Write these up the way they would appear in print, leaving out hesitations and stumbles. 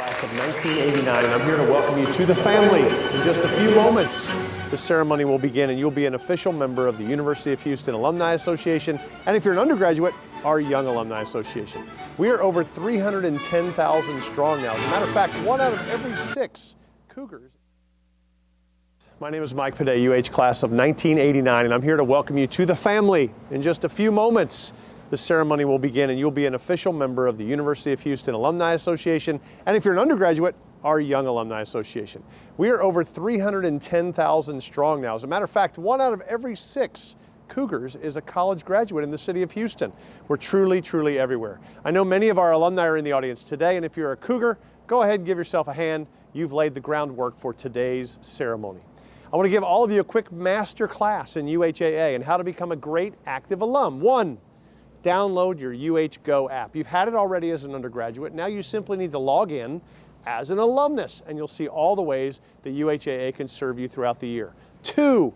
Class of 1989, and I'm here to welcome you to the family. In just a few moments, the ceremony will begin, and you'll be an official member of the University of Houston Alumni Association, and if you're an undergraduate, our Young Alumni Association. We are over 310,000 strong now. As a matter of fact, 1 out of every 6 Cougars. My name is Mike Paday, UH Class of 1989, and I'm here to welcome you to the family. In just a few moments, the ceremony will begin, and you'll be an official member of the University of Houston Alumni Association, and if you're an undergraduate, our Young Alumni Association. We are over 310,000 strong now. As a matter of fact, 1 out of every 6 Cougars is a college graduate in the city of Houston. We're truly, truly everywhere. I know many of our alumni are in the audience today, and if you're a Cougar, go ahead and give yourself a hand. You've laid the groundwork for today's ceremony. I want to give all of you a quick master class in UHAA and how to become a great active alum. 1, download your UH Go app. You've had it already as an undergraduate. Now you simply need to log in as an alumnus, and you'll see all the ways that UHAA can serve you throughout the year. 2,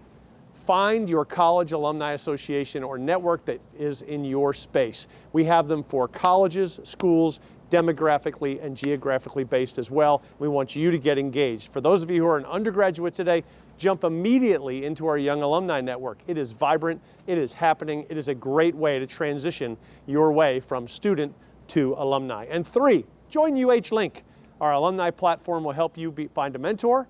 find your college alumni association or network that is in your space. We have them for colleges, schools, demographically and geographically based as well. We want you to get engaged. For those of you who are an undergraduate today, jump immediately into our Young Alumni Network. It is vibrant, it is happening, it is a great way to transition your way from student to alumni. And 3, join UH Link. Our alumni platform will help you find a mentor,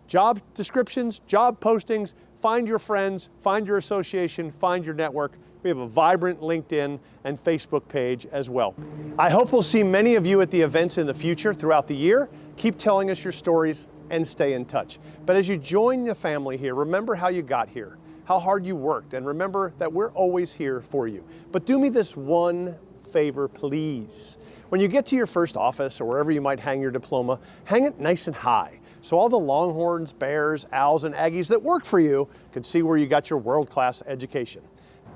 job descriptions, job postings, find your friends, find your association, find your network. We have a vibrant LinkedIn and Facebook page as well. I hope we'll see many of you at the events in the future throughout the year. Keep telling us your stories and stay in touch. But as you join the family here, remember how you got here, how hard you worked, and remember that we're always here for you. But do me this one favor, please. When you get to your first office or wherever you might hang your diploma, hang it nice and high so all the Longhorns, Bears, Owls, and Aggies that work for you can see where you got your world-class education.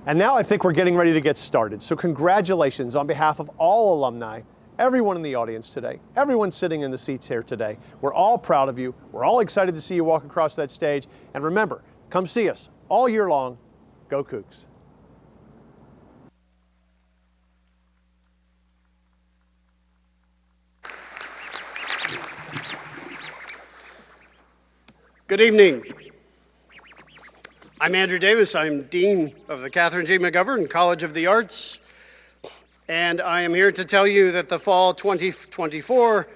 And now I think we're getting ready to get started. So congratulations on behalf of all alumni, everyone in the audience today, everyone sitting in the seats here today. We're all proud of you. We're all excited to see you walk across that stage. And remember, come see us all year long. Go Cougs. Good evening. I'm Andrew Davis. I'm Dean of the Kathrine G. McGovern College of the Arts, and I am here to tell you that the fall 2024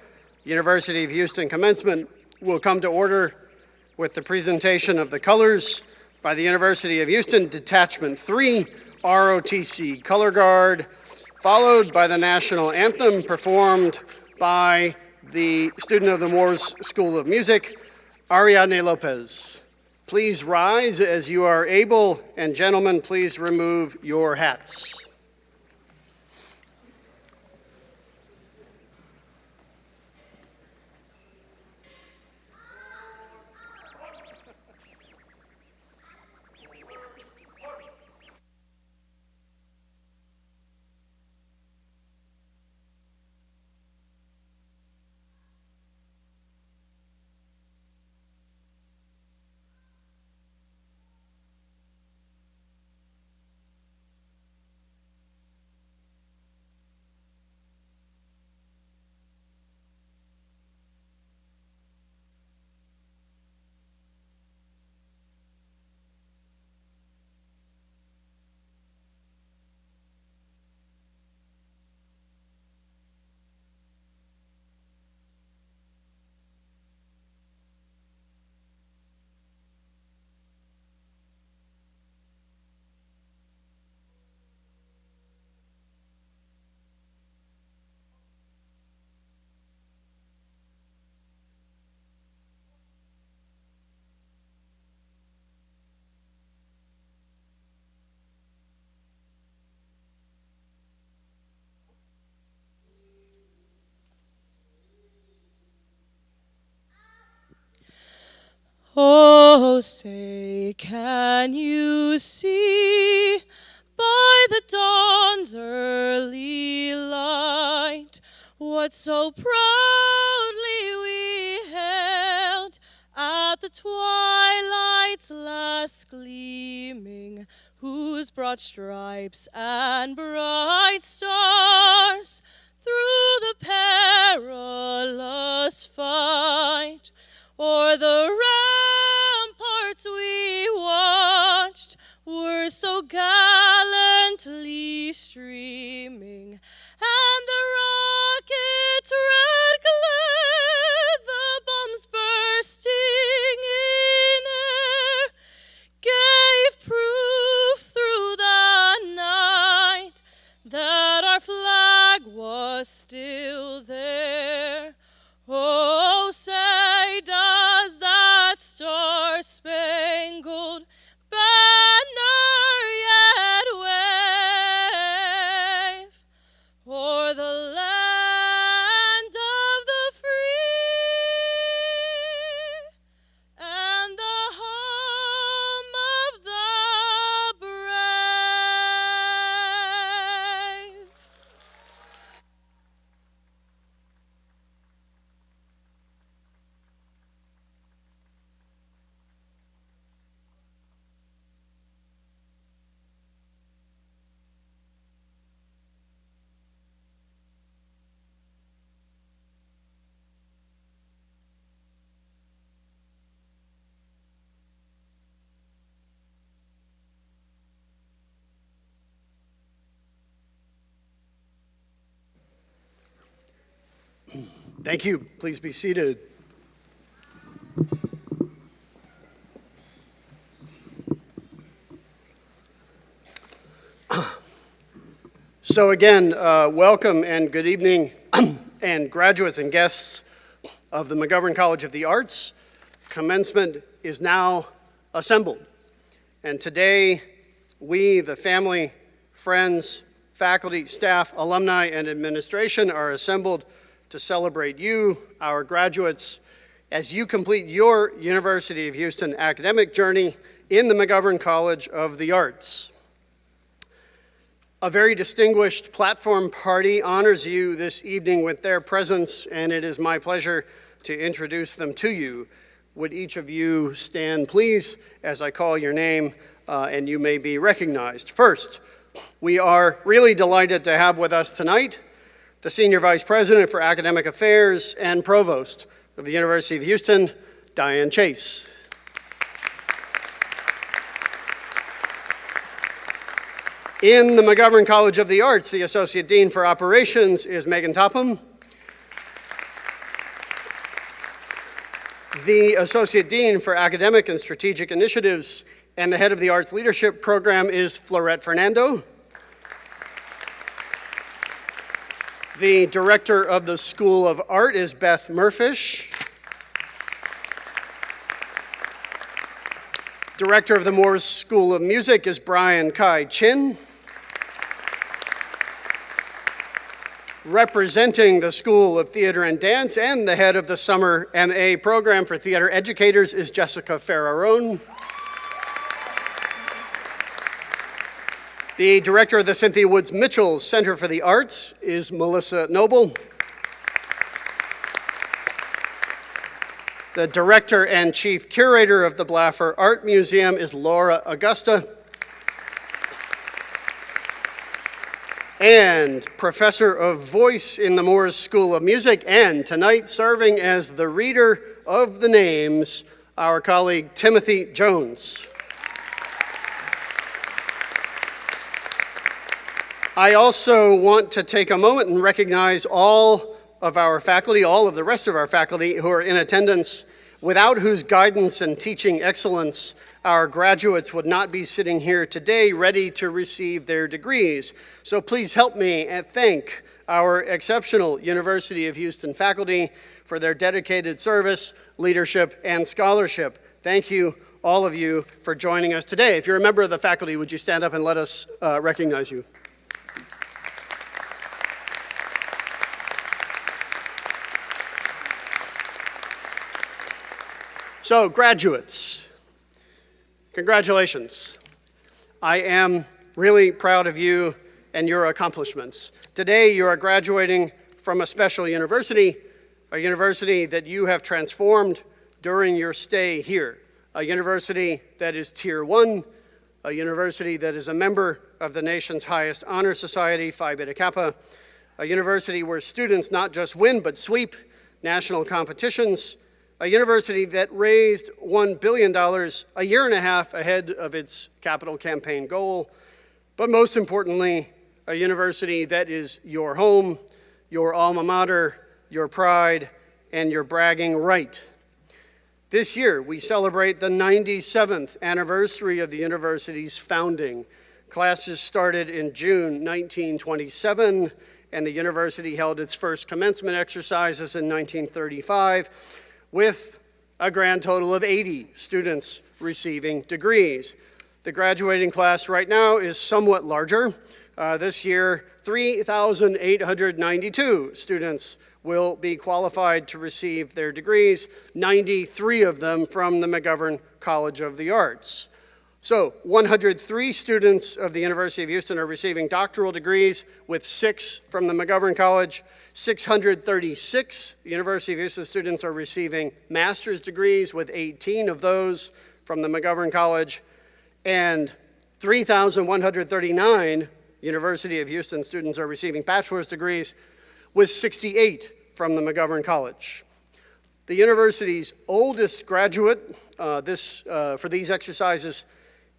University of Houston Commencement will come to order with the presentation of the colors by the University of Houston Detachment 3 ROTC Color Guard, followed by the National Anthem performed by the student of the Moores School of Music, Ariadne Lopez. Please rise as you are able, and gentlemen, please remove your hats. Oh, say, can you see by the dawn's early light what so proudly we hailed at the twilight's last gleaming, whose broad stripes and bright stars through the perilous still there. Oh, say does that star-spangled banner yet wave o'er the land of the free and the home of the brave? Thank you. Please be seated. So again, welcome and good evening, and graduates and guests of the McGovern College of the Arts. Commencement is now assembled. And today, we, the family, friends, faculty, staff, alumni, and administration are assembled to celebrate you, our graduates, as you complete your University of Houston academic journey in the McGovern College of the Arts. A very distinguished platform party honors you this evening with their presence, and it is my pleasure to introduce them to you. Would each of you stand, please, as I call your name, and you may be recognized. First, we are really delighted to have with us tonight the Senior Vice President for Academic Affairs and Provost of the University of Houston, Diane Chase. In the McGovern College of the Arts, the Associate Dean for Operations is Megan Topham. The Associate Dean for Academic and Strategic Initiatives and the head of the Arts Leadership Program is Florette Fernando. The Director of the School of Art is Beth Murfish. Director of the Moores School of Music is Brian Kai Chin. Representing the School of Theater and Dance and the head of the Summer MA Program for Theater Educators is Jessica Ferrarone. The director of the Cynthia Woods Mitchell Center for the Arts is Melissa Noble. The director and chief curator of the Blaffer Art Museum is Laura Augusta. And professor of voice in the Moores School of Music, and tonight serving as the reader of the names, our colleague Timothy Jones. I also want to take a moment and recognize all of our faculty, all of the rest of our faculty who are in attendance, without whose guidance and teaching excellence our graduates would not be sitting here today ready to receive their degrees. So please help me and thank our exceptional University of Houston faculty for their dedicated service, leadership, and scholarship. Thank you, all of you, for joining us today. If you're a member of the faculty, would you stand up and let us recognize you? So, graduates, congratulations. I am really proud of you and your accomplishments. Today, you are graduating from a special university, a university that you have transformed during your stay here, a university that is Tier 1, a university that is a member of the nation's highest honor society, Phi Beta Kappa, a university where students not just win but sweep national competitions, a university that raised $1 billion a year and a half ahead of its capital campaign goal, but most importantly, a university that is your home, your alma mater, your pride, and your bragging right. This year, we celebrate the 97th anniversary of the university's founding. Classes started in June 1927, and the university held its first commencement exercises in 1935 with a grand total of 80 students receiving degrees. The graduating class right now is somewhat larger. This year, 3,892 students will be qualified to receive their degrees, 93 of them from the McGovern College of the Arts. So 103 students of the University of Houston are receiving doctoral degrees, with 6 from the McGovern College. 636 University of Houston students are receiving master's degrees, with 18 of those from the McGovern College. And 3,139 University of Houston students are receiving bachelor's degrees, with 68 from the McGovern College. The university's oldest graduate for these exercises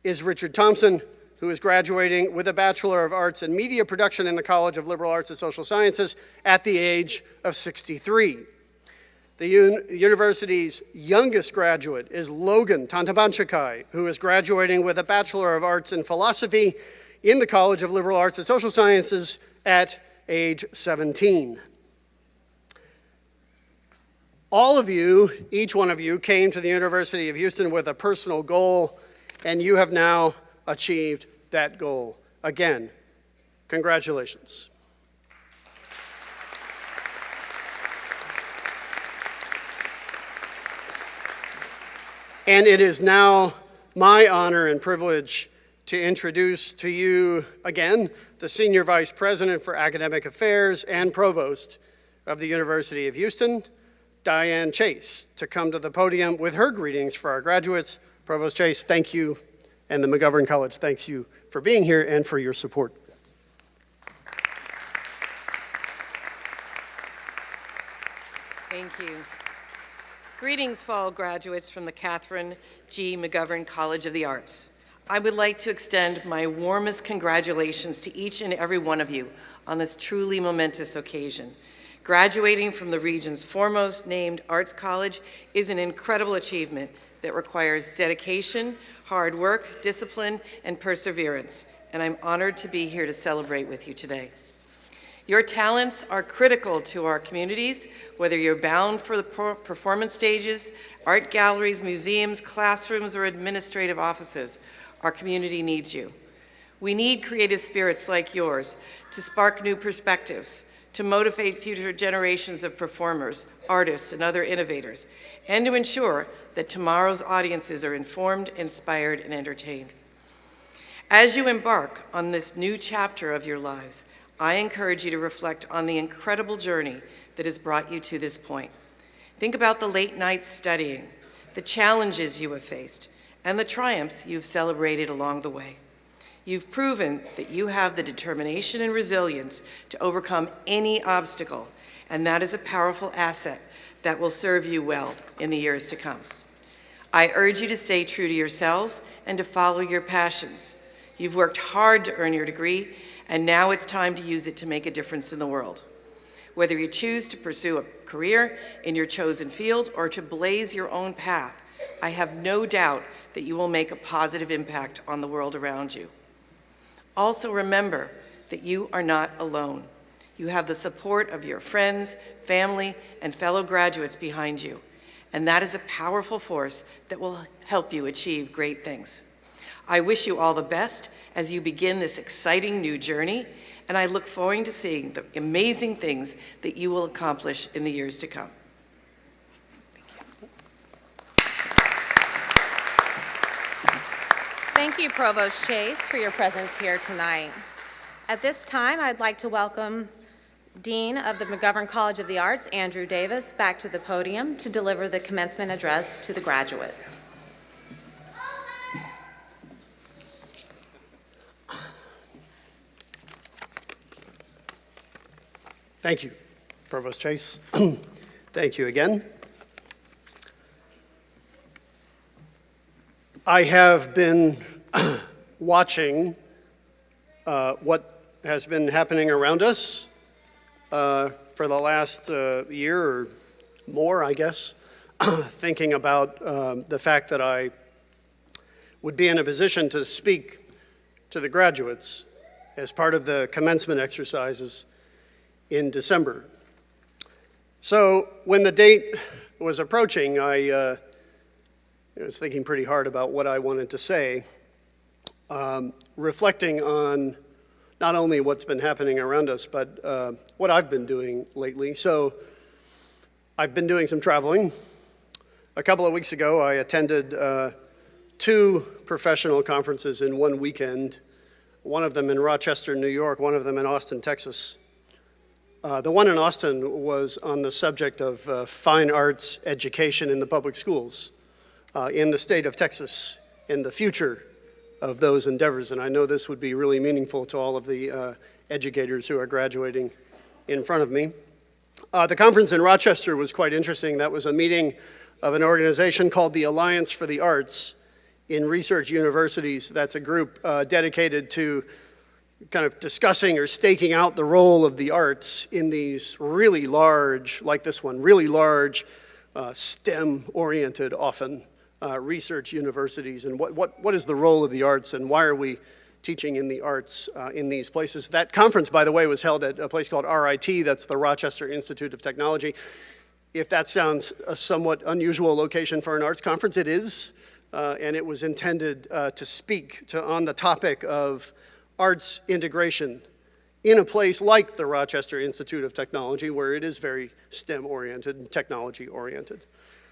is Richard Thompson, who is graduating with a Bachelor of Arts in Media Production in the College of Liberal Arts and Social Sciences at the age of 63. The university's youngest graduate is Logan Tantabanchakai, who is graduating with a Bachelor of Arts in Philosophy in the College of Liberal Arts and Social Sciences at age 17. All of you, each one of you, came to the University of Houston with a personal goal, and you have now achieved that goal. Again, congratulations. And it is now my honor and privilege to introduce to you again the Senior Vice President for Academic Affairs and Provost of the University of Houston, Diane Chase, to come to the podium with her greetings for our graduates. Provost Chase, thank you, and the McGovern College thanks you for being here and for your support. Thank you. Greetings, fall graduates from the Kathrine G. McGovern College of the Arts. I would like to extend my warmest congratulations to each and every one of you on this truly momentous occasion. Graduating from the region's foremost named Arts College is an incredible achievement that requires dedication, hard work, discipline, and perseverance, and I'm honored to be here to celebrate with you today. Your talents are critical to our communities, whether you're bound for the performance stages, art galleries, museums, classrooms, or administrative offices. Our community needs you. We need creative spirits like yours to spark new perspectives, to motivate future generations of performers, artists, and other innovators, and to ensure that tomorrow's audiences are informed, inspired, and entertained. As you embark on this new chapter of your lives, I encourage you to reflect on the incredible journey that has brought you to this point. Think about the late nights studying, the challenges you have faced, and the triumphs you've celebrated along the way. You've proven that you have the determination and resilience to overcome any obstacle, and that is a powerful asset that will serve you well in the years to come. I urge you to stay true to yourselves and to follow your passions. You've worked hard to earn your degree, and now it's time to use it to make a difference in the world. Whether you choose to pursue a career in your chosen field or to blaze your own path, I have no doubt that you will make a positive impact on the world around you. Also remember that you are not alone. You have the support of your friends, family, and fellow graduates behind you, and that is a powerful force that will help you achieve great things. I wish you all the best as you begin this exciting new journey, and I look forward to seeing the amazing things that you will accomplish in the years to come. Thank you, Provost Chase, for your presence here tonight. At this time, I'd like to welcome Dean of the McGovern College of the Arts, Andrew Davis, back to the podium to deliver the commencement address to the graduates. Thank you, Provost Chase. Thank you again. I have been watching what has been happening around us for the last year or more, I guess, thinking about the fact that I would be in a position to speak to the graduates as part of the commencement exercises in December. So when the date was approaching, I was thinking pretty hard about what I wanted to say, reflecting on not only what's been happening around us, but what I've been doing lately. So I've been doing some traveling. A couple of weeks ago, I attended 2 professional conferences in one weekend, one of them in Rochester, New York, one of them in Austin, Texas. The one in Austin was on the subject of fine arts education in the public schools in the state of Texas and the future of those endeavors. And I know this would be really meaningful to all of the educators who are graduating in front of me. The conference in Rochester was quite interesting. That was a meeting of an organization called the Alliance for the Arts in Research Universities. That's a group dedicated to kind of discussing or staking out the role of the arts in these really large, like this one, really large STEM-oriented often research universities, and what is the role of the arts and why are we teaching in the arts in these places. That conference, by the way, was held at a place called RIT, that's the Rochester Institute of Technology. If that sounds a somewhat unusual location for an arts conference, it is, and it was intended to speak on the topic of arts integration in a place like the Rochester Institute of Technology, where it is very STEM-oriented and technology-oriented.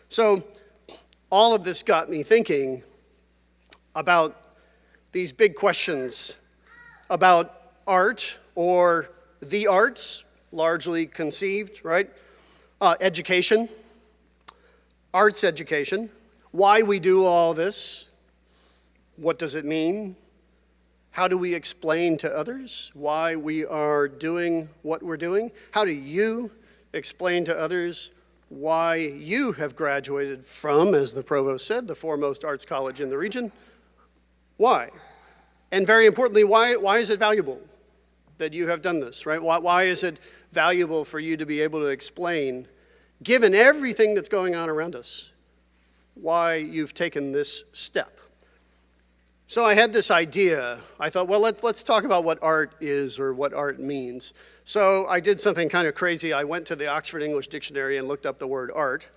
So all of this got me thinking about these big questions about art, or the arts, largely conceived, right? Education, arts education, why we do all this, what does it mean? How do we explain to others why we are doing what we're doing? How do you explain to others why you have graduated from, as the provost said, the foremost arts college in the region? Why? And very importantly, why is it valuable that you have done this, right? Why is it valuable for you to be able to explain, given everything that's going on around us, why you've taken this step? So I had this idea. I thought, well, let's talk about what art is or what art means. So I did something kind of crazy. I went to the Oxford English Dictionary and looked up the word art.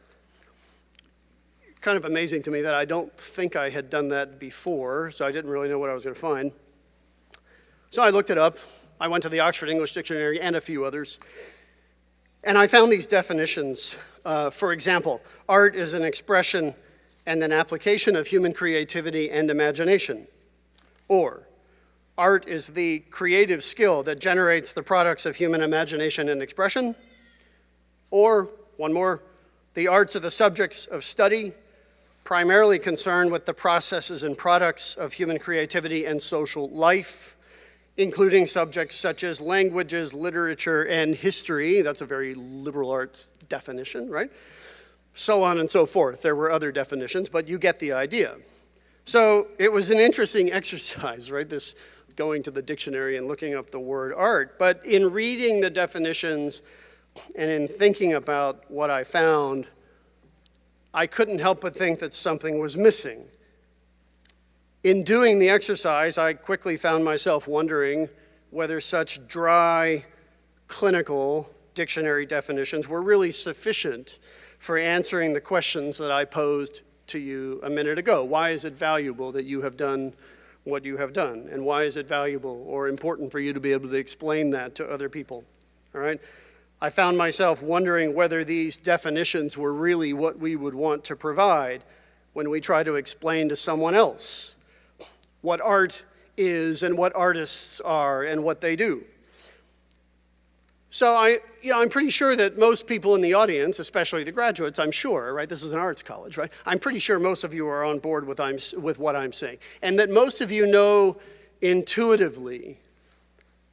Kind of amazing to me that I don't think I had done that before, so I didn't really know what I was going to find. So I looked it up. I went to the Oxford English Dictionary and a few others, and I found these definitions. For example, art is an expression and an application of human creativity and imagination. Or, art is the creative skill that generates the products of human imagination and expression. Or, one more, the arts are the subjects of study, primarily concerned with the processes and products of human creativity and social life, including subjects such as languages, literature, and history. That's a very liberal arts definition, right? So on and so forth. There were other definitions, but you get the idea. So it was an interesting exercise, right? This going to the dictionary and looking up the word art. But in reading the definitions and in thinking about what I found, I couldn't help but think that something was missing. In doing the exercise, I quickly found myself wondering whether such dry, clinical dictionary definitions were really sufficient for answering the questions that I posed to you a minute ago. Why is it valuable that you have done what you have done? And why is it valuable or important for you to be able to explain that to other people? All right? I found myself wondering whether these definitions were really what we would want to provide when we try to explain to someone else what art is and what artists are and what they do. So I'm pretty sure that most people in the audience, especially the graduates, I'm sure, right? This is an arts college, right? I'm pretty sure most of you are on board with what I'm saying. And that most of you know intuitively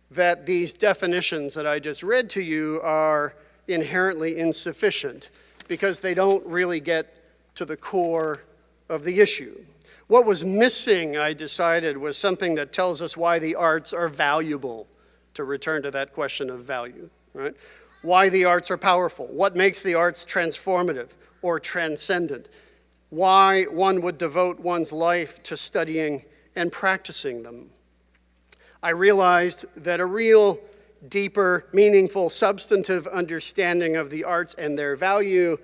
that these definitions that I just read to you are inherently insufficient because they don't really get to the core of the issue. What was missing, I decided, was something that tells us why the arts are valuable, to return to that question of value, right? Why the arts are powerful, what makes the arts transformative or transcendent, why one would devote one's life to studying and practicing them. I realized that a real deeper, meaningful, substantive understanding of the arts and their value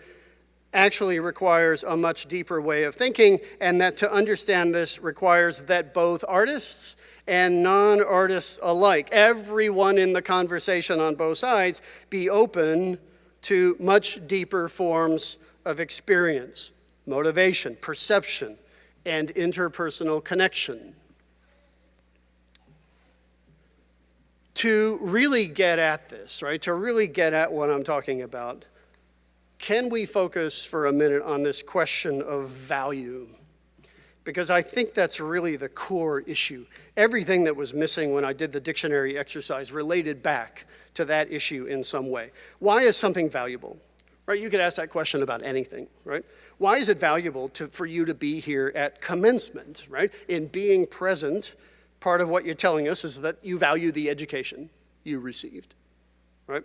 actually requires a much deeper way of thinking, and that to understand this requires that both artists and non-artists alike, everyone in the conversation on both sides, be open to much deeper forms of experience, motivation, perception, and interpersonal connection. To really get at this, right, to really get at what I'm talking about, can we focus for a minute on this question of value? Because I think that's really the core issue. Everything that was missing when I did the dictionary exercise related back to that issue in some way. Why is something valuable? Right, you could ask that question about anything, right? Why is it valuable for you to be here at commencement, right? In being present, part of what you're telling us is that you value the education you received, right?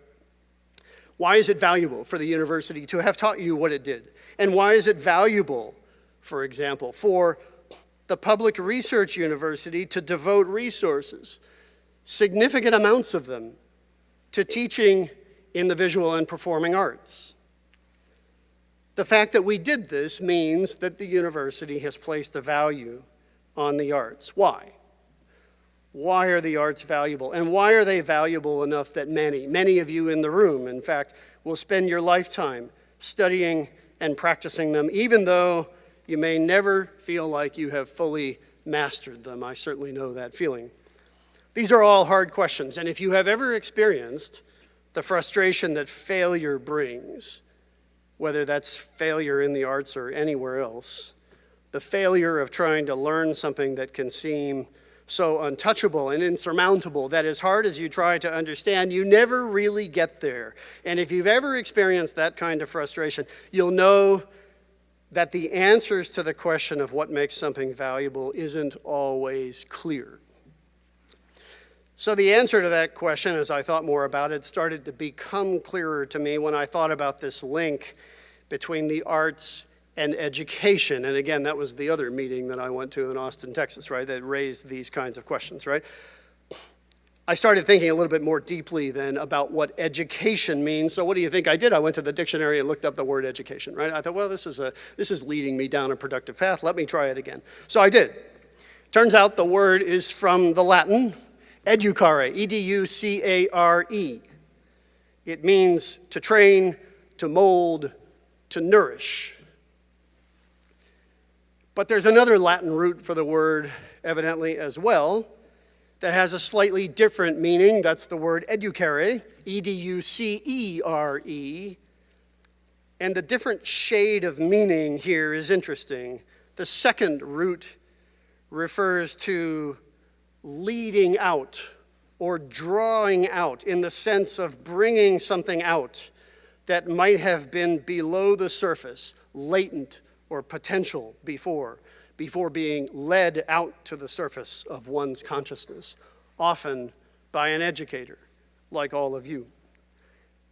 Why is it valuable for the university to have taught you what it did? And why is it valuable, for example, for the public research university to devote resources, significant amounts of them, to teaching in the visual and performing arts? The fact that we did this means that the university has placed a value on the arts. Why? Why are the arts valuable? And why are they valuable enough that many of you in the room, in fact, will spend your lifetime studying and practicing them, even though you may never feel like you have fully mastered them? I certainly know that feeling. These are all hard questions, and if you have ever experienced the frustration that failure brings, whether that's failure in the arts or anywhere else, the failure of trying to learn something that can seem so untouchable and insurmountable that as hard as you try to understand, you never really get there. And if you've ever experienced that kind of frustration, you'll know that the answers to the question of what makes something valuable isn't always clear. So the answer to that question, as I thought more about it, started to become clearer to me when I thought about this link between the arts and education. And again, that was the other meeting that I went to in Austin, Texas, right, that raised these kinds of questions, right? I started thinking a little bit more deeply then about what education means. So what do you think I did? I went to the dictionary and looked up the word education, right? I thought, well, this is leading me down a productive path. Let me try it again. So I did. Turns out the word is from the Latin educare, E-D-U-C-A-R-E. It means to train, to mold, to nourish. But there's another Latin root for the word, evidently, as well, that has a slightly different meaning. That's the word educare, E-D-U-C-E-R-E. And the different shade of meaning here is interesting. The second root refers to leading out or drawing out, in the sense of bringing something out that might have been below the surface, latent or potential before being led out to the surface of one's consciousness, often by an educator like all of you.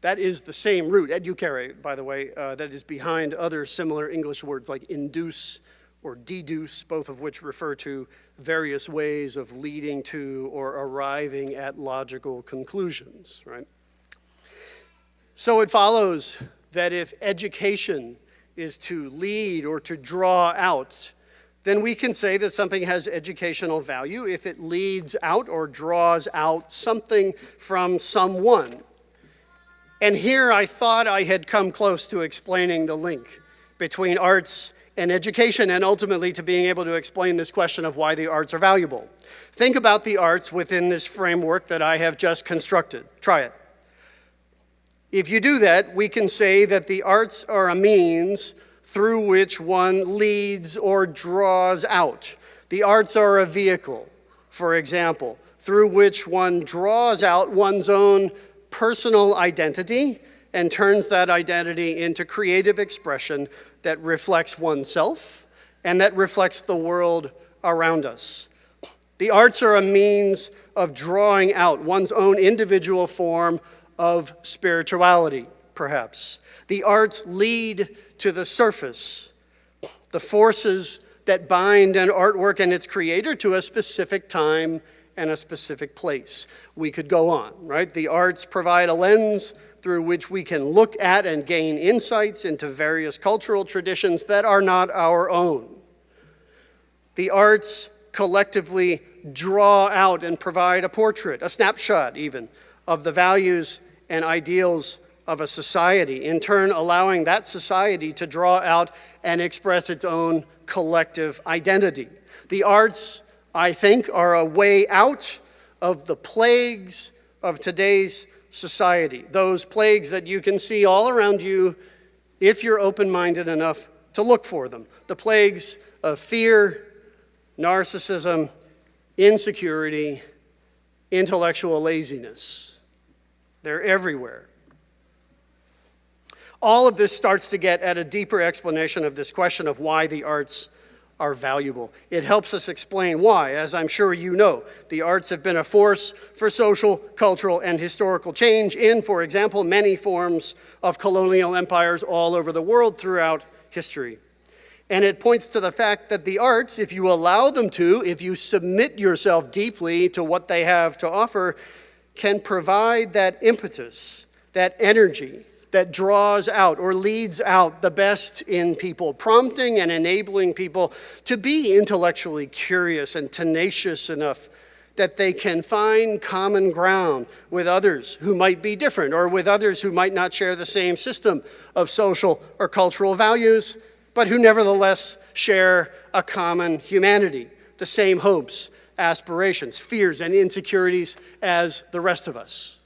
That is the same root, educare, by the way, that is behind other similar English words like induce or deduce, both of which refer to various ways of leading to or arriving at logical conclusions, right? So it follows that if education is to lead or to draw out, then we can say that something has educational value if it leads out or draws out something from someone. And here I thought I had come close to explaining the link between arts and education, and ultimately to being able to explain this question of why the arts are valuable. Think about the arts within this framework that I have just constructed. Try it. If you do that, we can say that the arts are a means through which one leads or draws out. The arts are a vehicle, for example, through which one draws out one's own personal identity and turns that identity into creative expression that reflects oneself and that reflects the world around us. The arts are a means of drawing out one's own individual form of spirituality, perhaps. The arts lead to the surface, the forces that bind an artwork and its creator to a specific time and a specific place. We could go on, right? The arts provide a lens through which we can look at and gain insights into various cultural traditions that are not our own. The arts collectively draw out and provide a portrait, a snapshot even, of the values and ideals of a society, in turn allowing that society to draw out and express its own collective identity. The arts, I think, are a way out of the plagues of today's society, those plagues that you can see all around you if you're open-minded enough to look for them. The plagues of fear, narcissism, insecurity, intellectual laziness. They're everywhere. All of this starts to get at a deeper explanation of this question of why the arts are valuable. It helps us explain why, as I'm sure you know, the arts have been a force for social, cultural, and historical change in, for example, many forms of colonial empires all over the world throughout history. And it points to the fact that the arts, if you allow them to, if you submit yourself deeply to what they have to offer, can provide that impetus, that energy, that draws out or leads out the best in people, prompting and enabling people to be intellectually curious and tenacious enough that they can find common ground with others who might be different, or with others who might not share the same system of social or cultural values, but who nevertheless share a common humanity, the same hopes, aspirations, fears, and insecurities as the rest of us.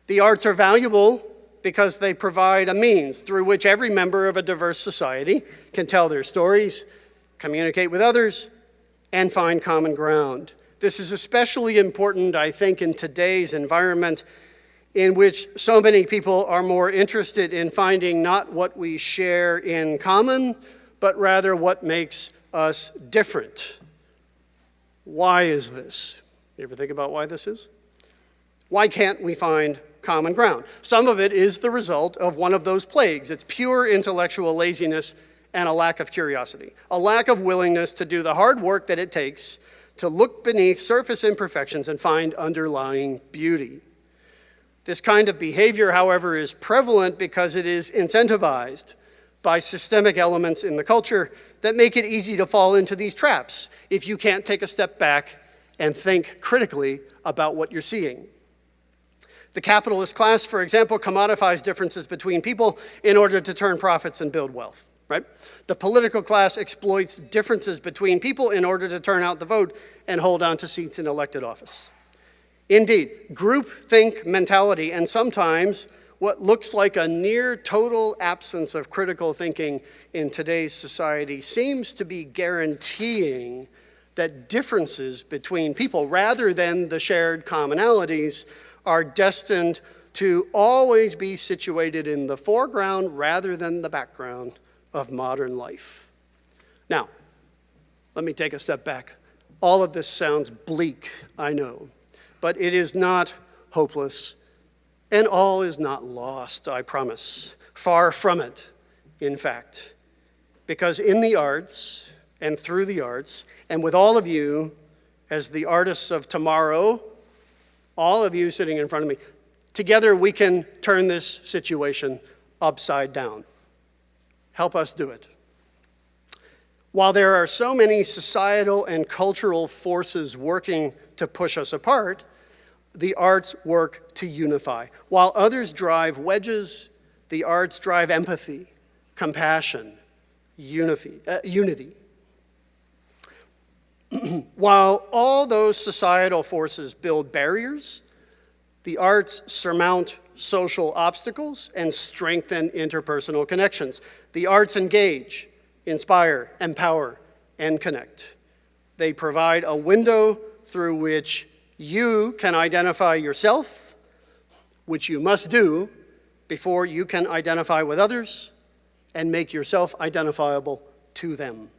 The arts are valuable because they provide a means through which every member of a diverse society can tell their stories, communicate with others, and find common ground. This is especially important, I think, in today's environment in which so many people are more interested in finding not what we share in common, but rather what makes us different. Why is this? You ever think about why this is? Why can't we find common ground? Some of it is the result of one of those plagues. It's pure intellectual laziness and a lack of curiosity, a lack of willingness to do the hard work that it takes to look beneath surface imperfections and find underlying beauty. This kind of behavior, however, is prevalent because it is incentivized by systemic elements in the culture that make it easy to fall into these traps if you can't take a step back and think critically about what you're seeing. The capitalist class, for example, commodifies differences between people in order to turn profits and build wealth, right? The political class exploits differences between people in order to turn out the vote and hold on to seats in elected office. Indeed, groupthink mentality and sometimes what looks like a near total absence of critical thinking in today's society seems to be guaranteeing that differences between people, rather than the shared commonalities, are destined to always be situated in the foreground rather than the background of modern life. Now, let me take a step back. All of this sounds bleak, I know, but it is not hopeless, and all is not lost, I promise. Far from it, in fact. Because in the arts, and through the arts, and with all of you as the artists of tomorrow, all of you sitting in front of me, together we can turn this situation upside down. Help us do it. While there are so many societal and cultural forces working to push us apart, the arts work to unify. While others drive wedges, the arts drive empathy, compassion, unity. While all those societal forces build barriers, the arts surmount social obstacles and strengthen interpersonal connections. The arts engage, inspire, empower, and connect. They provide a window through which you can identify yourself, which you must do before you can identify with others and make yourself identifiable to them.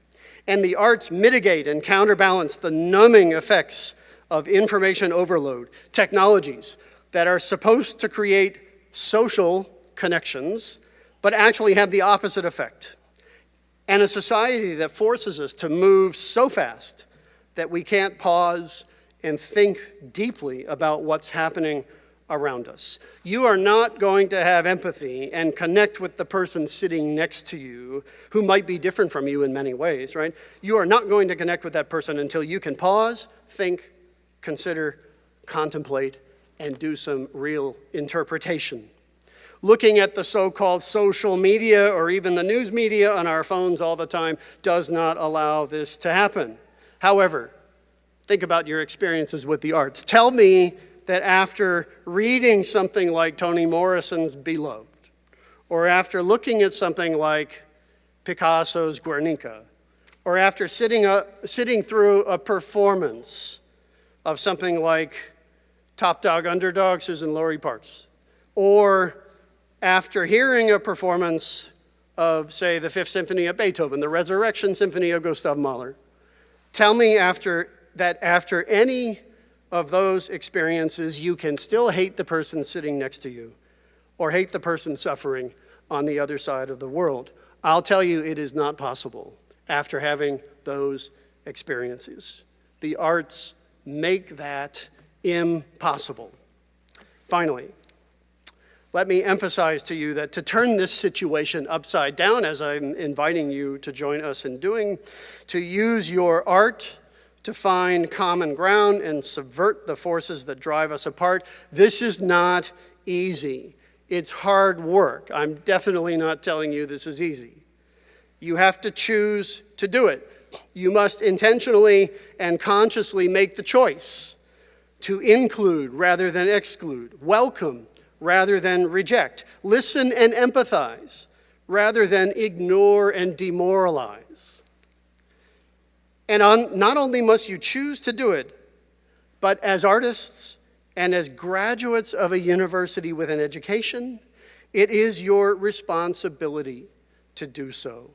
And the arts mitigate and counterbalance the numbing effects of information overload, technologies that are supposed to create social connections, but actually have the opposite effect. And a society that forces us to move so fast that we can't pause and think deeply about what's happening around us. You are not going to have empathy and connect with the person sitting next to you who might be different from you in many ways, right? You are not going to connect with that person until you can pause, think, consider, contemplate, and do some real interpretation. Looking at the so-called social media or even the news media on our phones all the time does not allow this to happen. However, think about your experiences with the arts. Tell me that after reading something like Toni Morrison's Beloved, or after looking at something like Picasso's Guernica, or after sitting through a performance of something like Top Dog Underdog, Susan Laurie Parks, or after hearing a performance of, say, the Fifth Symphony of Beethoven, the Resurrection Symphony of Gustav Mahler, tell me after any of those experiences, you can still hate the person sitting next to you or hate the person suffering on the other side of the world. I'll tell you it is not possible after having those experiences. The arts make that impossible. Finally, let me emphasize to you that to turn this situation upside down, as I'm inviting you to join us in doing, to use your art to find common ground and subvert the forces that drive us apart. This is not easy. It's hard work. I'm definitely not telling you this is easy. You have to choose to do it. You must intentionally and consciously make the choice to include rather than exclude, welcome rather than reject, listen and empathize rather than ignore and demoralize. And not only must you choose to do it, but as artists and as graduates of a university with an education, it is your responsibility to do so.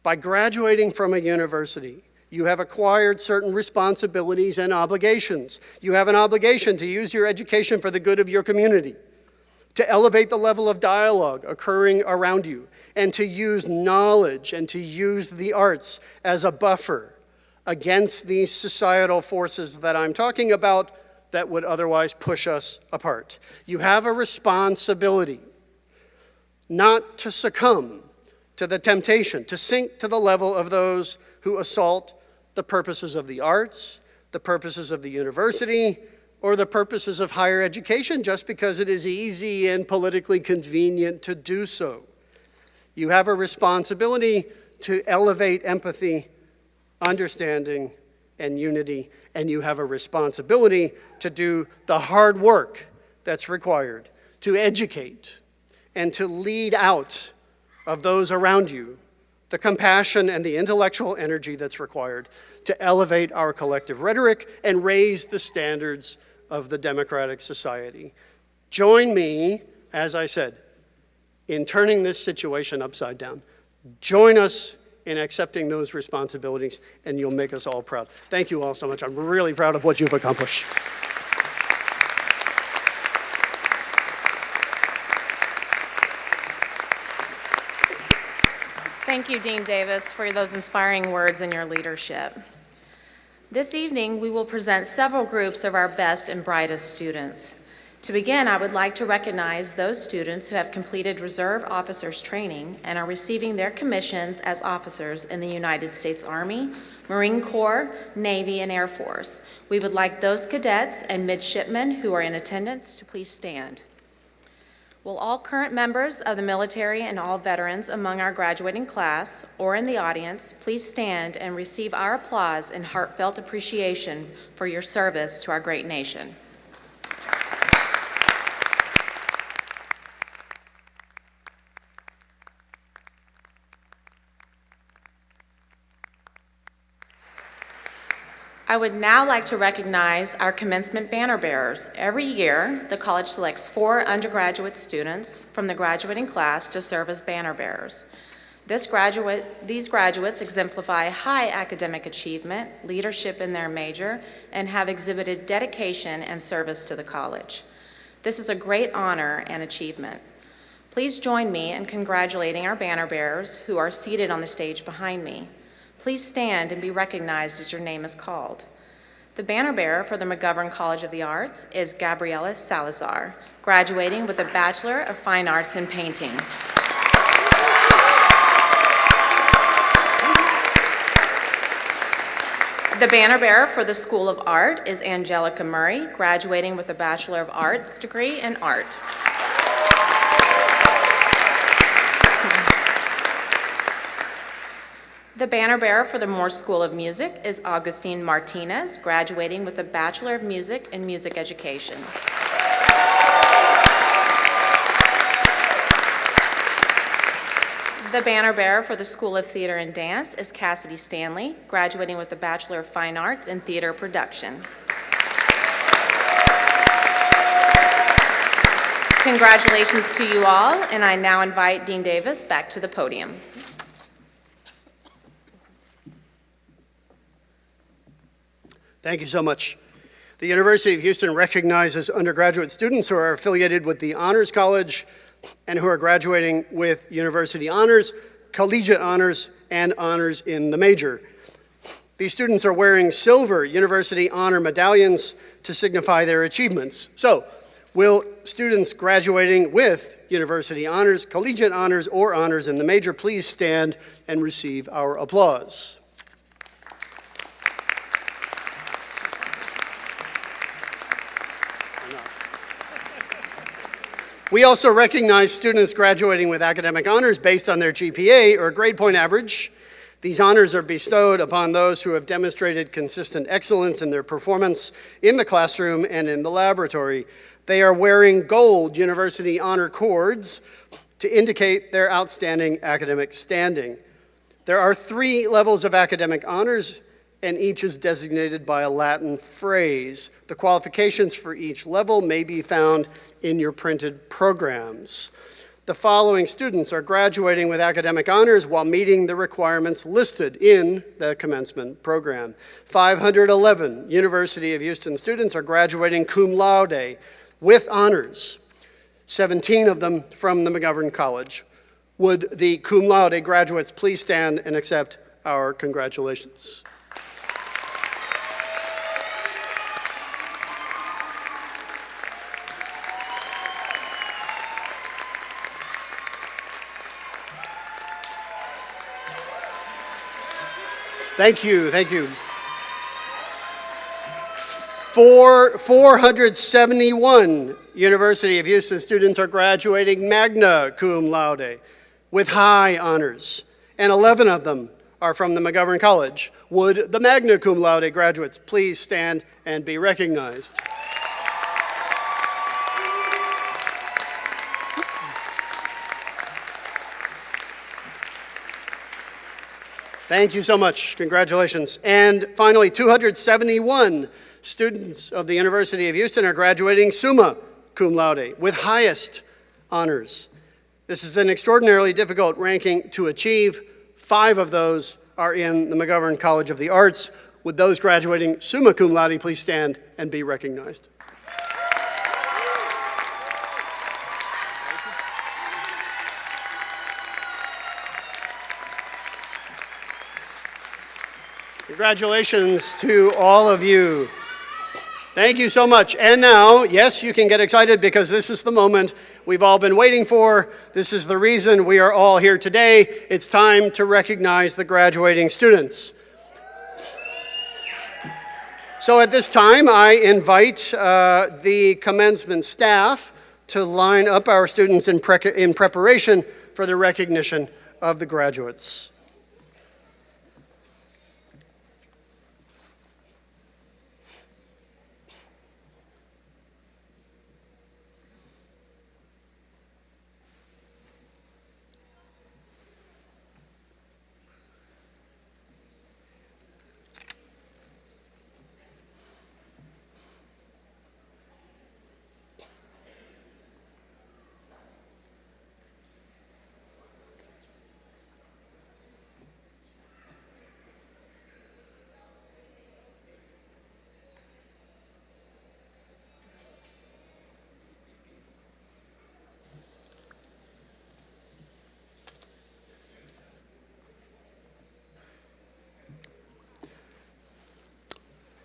By graduating from a university, you have acquired certain responsibilities and obligations. You have an obligation to use your education for the good of your community, to elevate the level of dialogue occurring around you, and to use knowledge and to use the arts as a buffer against these societal forces that I'm talking about that would otherwise push us apart. You have a responsibility not to succumb to the temptation to sink to the level of those who assault the purposes of the arts, the purposes of the university, or the purposes of higher education just because it is easy and politically convenient to do so. You have a responsibility to elevate empathy, understanding, and unity, and you have a responsibility to do the hard work that's required to educate and to lead out of those around you the compassion and the intellectual energy that's required to elevate our collective rhetoric and raise the standards of the democratic society. Join me, as I said, in turning this situation upside down. Join us in accepting those responsibilities, and you'll make us all proud. Thank you all so much. I'm really proud of what you've accomplished. Thank you, Dean Davis, for those inspiring words and your leadership. This evening, we will present several groups of our best and brightest students. To begin, I would like to recognize those students who have completed Reserve Officers Training and are receiving their commissions as officers in the United States Army, Marine Corps, Navy, and Air Force. We would like those cadets and midshipmen who are in attendance to please stand. Will all current members of the military and all veterans among our graduating class or in the audience please stand and receive our applause and heartfelt appreciation for your service to our great nation. I would now like to recognize our commencement banner bearers. Every year, the college selects 4 undergraduate students from the graduating class to serve as banner bearers. These graduates exemplify high academic achievement, leadership in their major, and have exhibited dedication and service to the college. This is a great honor and achievement. Please join me in congratulating our banner bearers who are seated on the stage behind me. Please stand and be recognized as your name is called. The banner bearer for the McGovern College of the Arts is Gabriela Salazar, graduating with a Bachelor of Fine Arts in Painting. The banner bearer for the School of Art is Angelica Murray, graduating with a Bachelor of Arts degree in Art. The banner bearer for the Morse School of Music is Augustine Martinez, graduating with a Bachelor of Music in Music Education. The banner bearer for the School of Theater and Dance is Cassidy Stanley, graduating with a Bachelor of Fine Arts in Theater Production. Congratulations to you all, and I now invite Dean Davis back to the podium. Thank you so much. The University of Houston recognizes undergraduate students who are affiliated with the Honors College and who are graduating with university honors, collegiate honors, and honors in the major. These students are wearing silver university honor medallions to signify their achievements. So, will students graduating with university honors, collegiate honors, or honors in the major please stand and receive our applause? We also recognize students graduating with academic honors based on their GPA or grade point average. These honors are bestowed upon those who have demonstrated consistent excellence in their performance in the classroom and in the laboratory. They are wearing gold university honor cords to indicate their outstanding academic standing. There are 3 levels of academic honors, and each is designated by a Latin phrase. The qualifications for each level may be found in your printed programs. The following students are graduating with academic honors while meeting the requirements listed in the commencement program. 511 University of Houston students are graduating cum laude with honors, 17 of them from the McGovern College. Would the cum laude graduates please stand and accept our congratulations? Thank you, thank you. 471 University of Houston students are graduating magna cum laude with high honors, and 11 of them are from the McGovern College. Would the magna cum laude graduates please stand and be recognized? Thank you so much. Congratulations. And finally, 271 students of the University of Houston are graduating summa cum laude with highest honors. This is an extraordinarily difficult ranking to achieve. 5 of those are in the McGovern College of the Arts. Would those graduating summa cum laude please stand and be recognized? Congratulations to all of you. Thank you so much. And now, yes, you can get excited because this is the moment we've all been waiting for. This is the reason we are all here today. It's time to recognize the graduating students. So at this time, I invite the commencement staff to line up our students in preparation for the recognition of the graduates.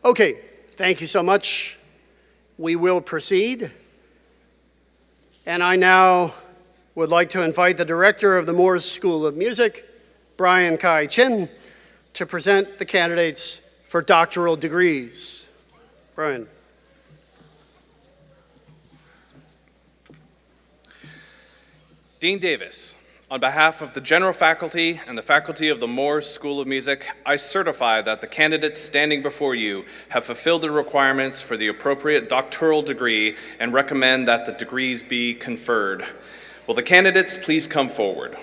Okay, Thank you so much. We will proceed. And I now would like to invite the director of the Moores School of Music, Brian Kai Chin, to present the candidates for doctoral degrees. Brian. Dean Davis, on behalf of the general faculty and the faculty of the Moores School of Music, I certify that the candidates standing before you have fulfilled the requirements for the appropriate doctoral degree and recommend that the degrees be conferred. Will the candidates please come forward?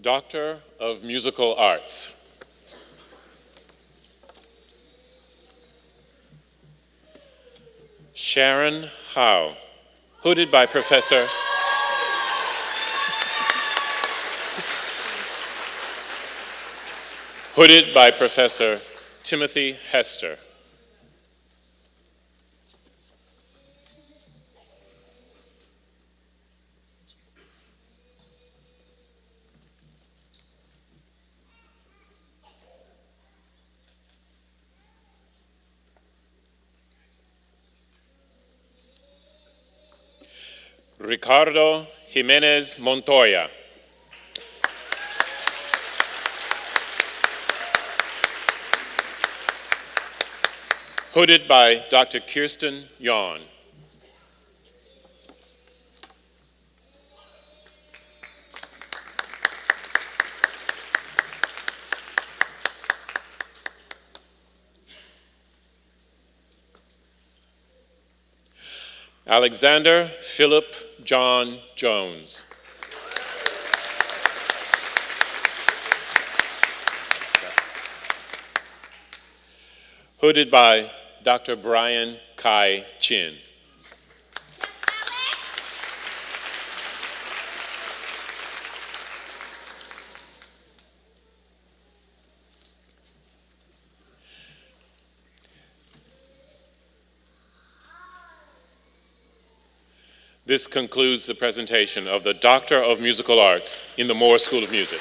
Doctor of Musical Arts. Sharon Howe, hooded by Professor Timothy Hester. Ricardo Jimenez Montoya. Hooded by Dr. Kirsten Yawn. Alexander Philip John Jones. Hooded by Dr. Brian Kai Chin. This concludes the presentation of the Doctor of Musical Arts in the Moores School of Music.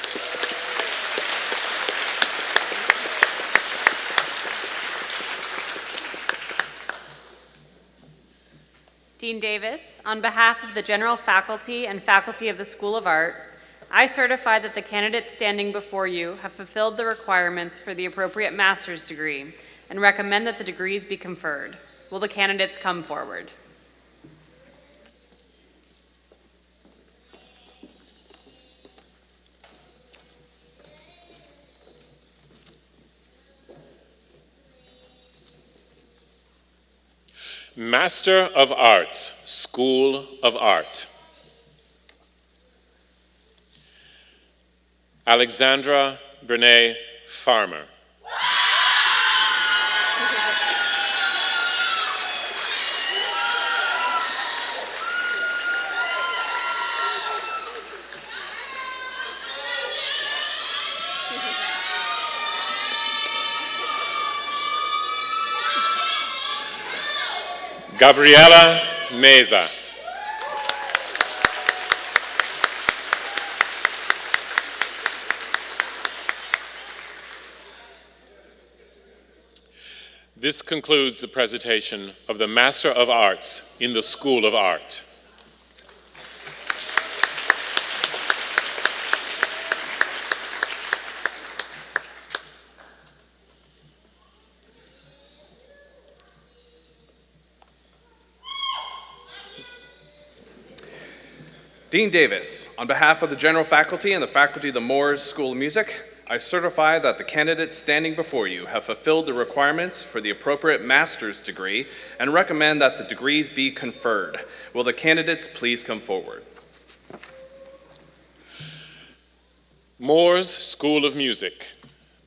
Dean Davis, on behalf of the general faculty and faculty of the School of Art, I certify that the candidates standing before you have fulfilled the requirements for the appropriate master's degree and recommend that the degrees be conferred. Will the candidates come forward? Master of Arts, School of Art. Alexandra Brene Farmer. Gabriela Meza. This concludes the presentation of the Master of Arts in the School of Art. Dean Davis, on behalf of the general faculty and the faculty of the Moores School of Music, I certify that the candidates standing before you have fulfilled the requirements for the appropriate master's degree and recommend that the degrees be conferred. Will the candidates please come forward? Moores School of Music,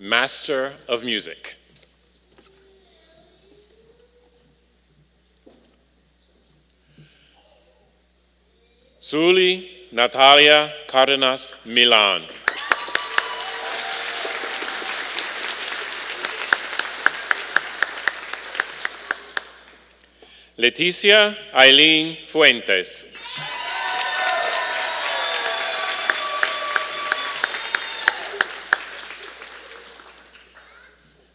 Master of Music. Zuli Natalia Cardenas Milan. Leticia Aileen Fuentes.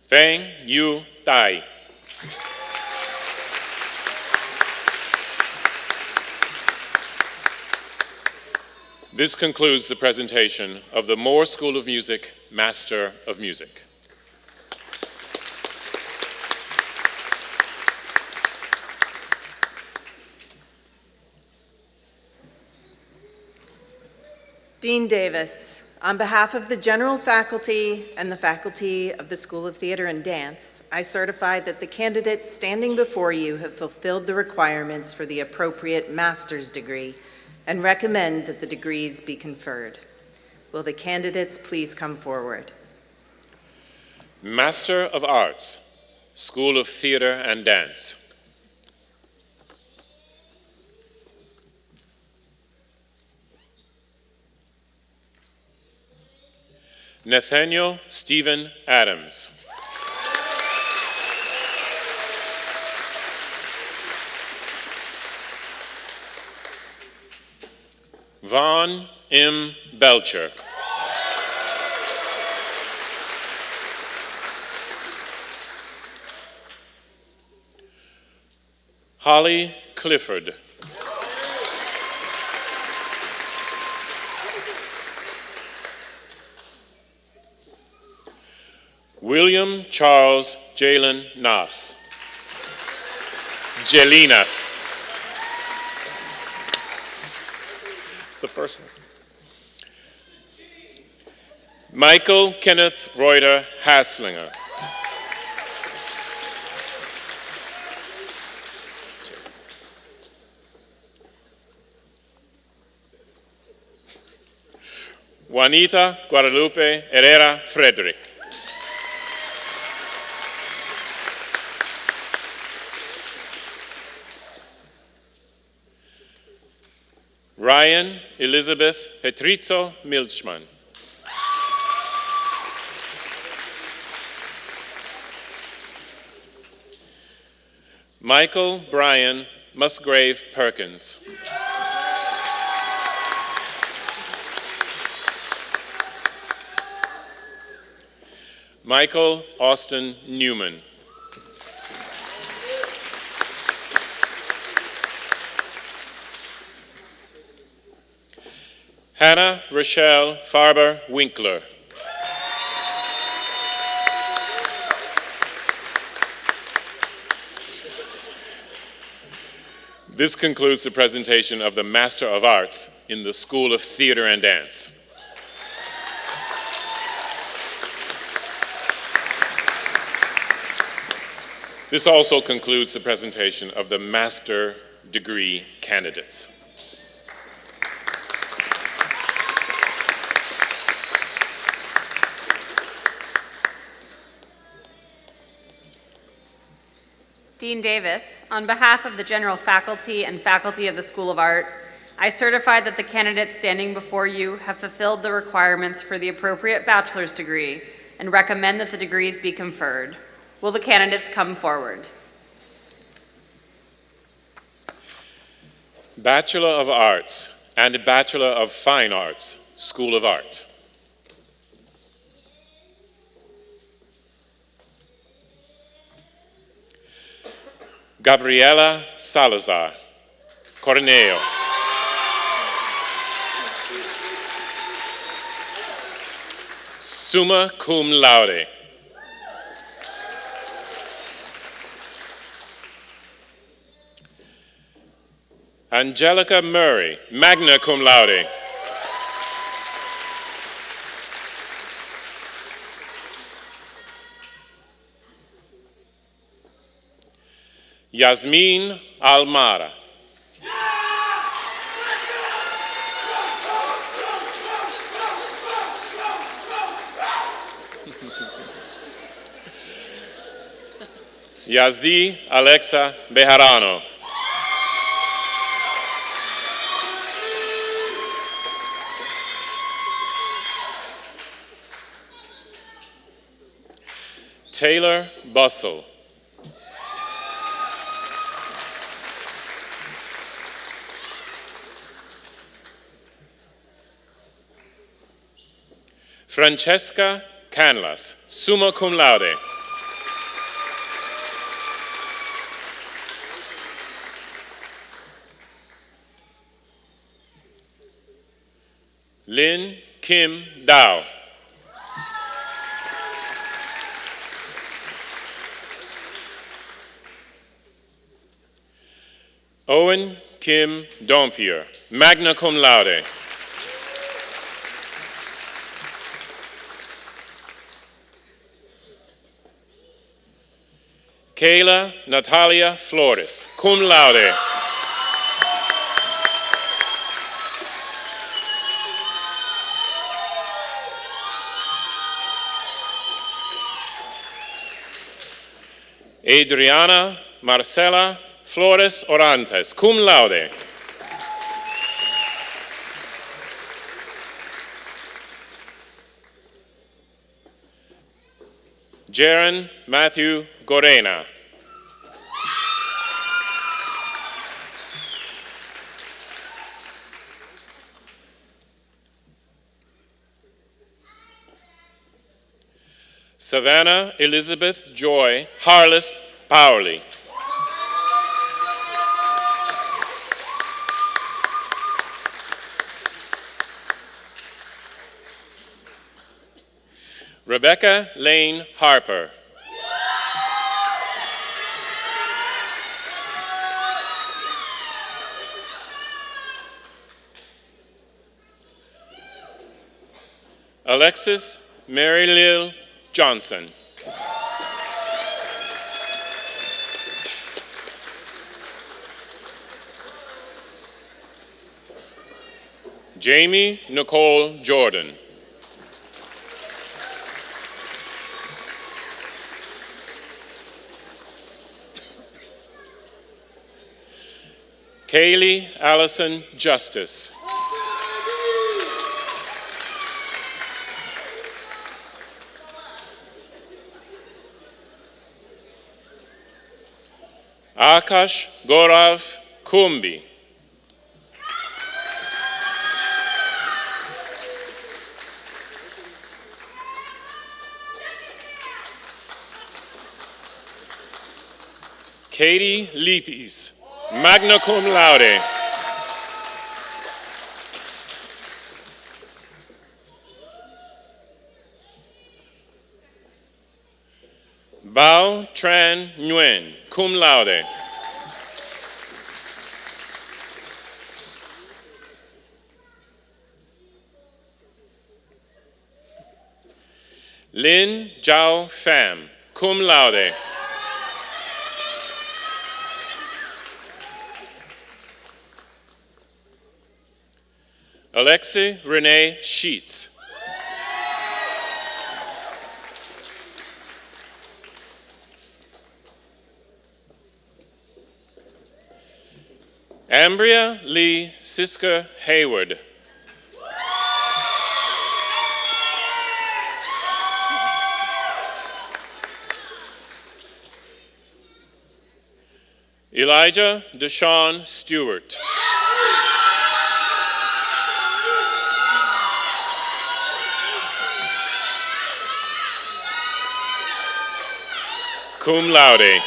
Feng Yu Tai. This concludes the presentation of the Moore School of Music Master of Music. Dean Davis, on behalf of the general faculty and the faculty of the School of Theater and Dance, I certify that the candidates standing before you have fulfilled the requirements for the appropriate master's degree and recommend that the degrees be conferred. Will the candidates please come forward? Master of Arts, School of Theater and Dance. Nathaniel Stephen Adams. Vaughn M. Belcher. Holly Clifford. William Charles Jalen Nas. Jelinas. It's the first one. Michael Kenneth Reuter Haslinger. Juanita Guadalupe Herrera Frederick. Ryan Elizabeth Petrizzo Milchman. Michael Brian Musgrave Perkins. Michael Austin Newman. Hannah Rochelle Farber Winkler. This concludes the presentation of the Master of Arts in the School of Theater and Dance. This also concludes the presentation of the Master Degree candidates. Dean Davis, on behalf of the general faculty and faculty of the School of Art, I certify that the candidates standing before you have fulfilled the requirements for the appropriate bachelor's degree and recommend that the degrees be conferred. Will the candidates come forward? Bachelor of Arts and Bachelor of Fine Arts, School of Art. Gabriela Salazar, Corneo. Summa cum laude. Angelica Murray, magna cum laude. Yasmin Almara. Yazdi Alexa Bejarano. Taylor Bussell. Francesca Canlas, summa cum laude. Lin Kim Dao. Owen Kim Dompier, magna cum laude. Kayla Natalia Flores, cum laude. Adriana Marcela Flores Orantes, cum laude. Jaron Matthew Gorena. Savannah Elizabeth Joy Harless Pauli. Rebecca Lane Harper. Alexis Mary Lil Johnson. Jamie Nicole Jordan. Kaylee Allison Justice. Akash Gaurav Kumbi. Katie Leapes, magna cum laude. Bao Tran Nguyen, cum laude. Lin Zhao Pham, cum laude. Alexei Renee Sheets. Ambria Lee Siska Hayward. Elijah Deshaun Stewart. Cum laude.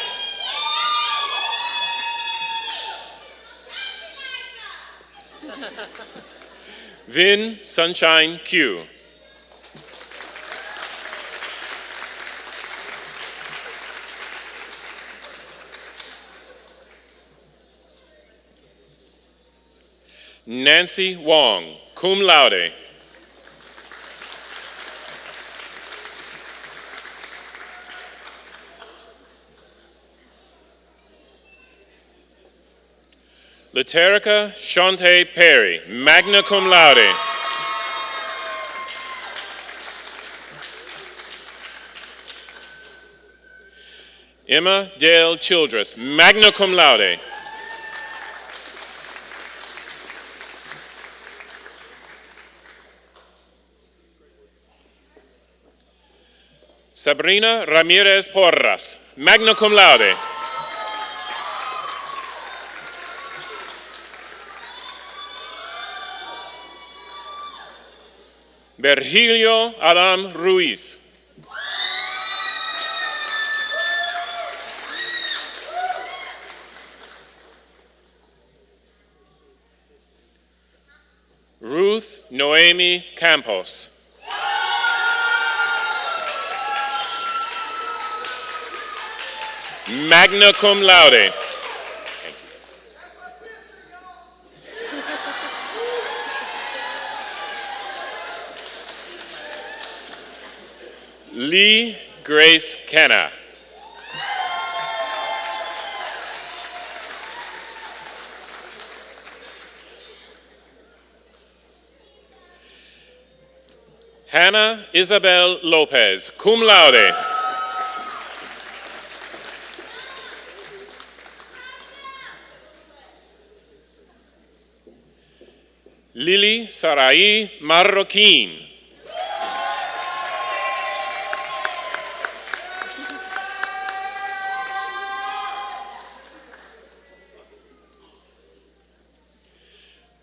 Vin Sunshine Q. Nancy Wong, cum laude. Laterica Shante Perry, magna cum laude. Emma Dale Childress, magna cum laude. Sabrina Ramirez Porras, magna cum laude. Virgilio Adam Ruiz. Ruth Noemi Campos. Magna cum laude. Lee Grace Kenna. Hannah Isabel Lopez, cum laude. Lily Sarai Marroquin.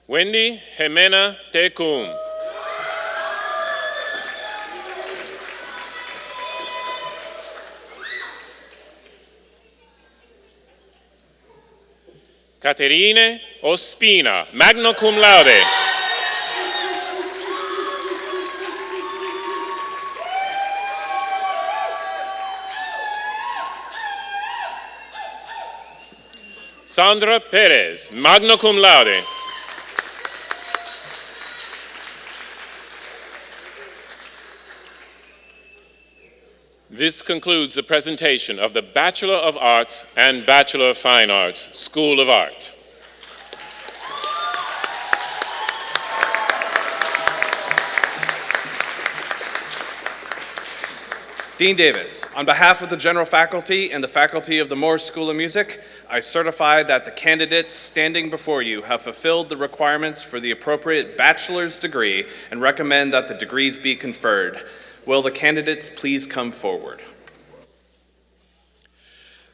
Wendy Jimena Tecum. Caterine Ospina, magna cum laude. Sandra Perez, magna cum laude. This concludes the presentation of the Bachelor of Arts and Bachelor of Fine Arts, School of Art. Dean Davis, on behalf of the general faculty and the faculty of the Moore School of Music, I certify that the candidates standing before you have fulfilled the requirements for the appropriate bachelor's degree and recommend that the degrees be conferred. Will the candidates please come forward?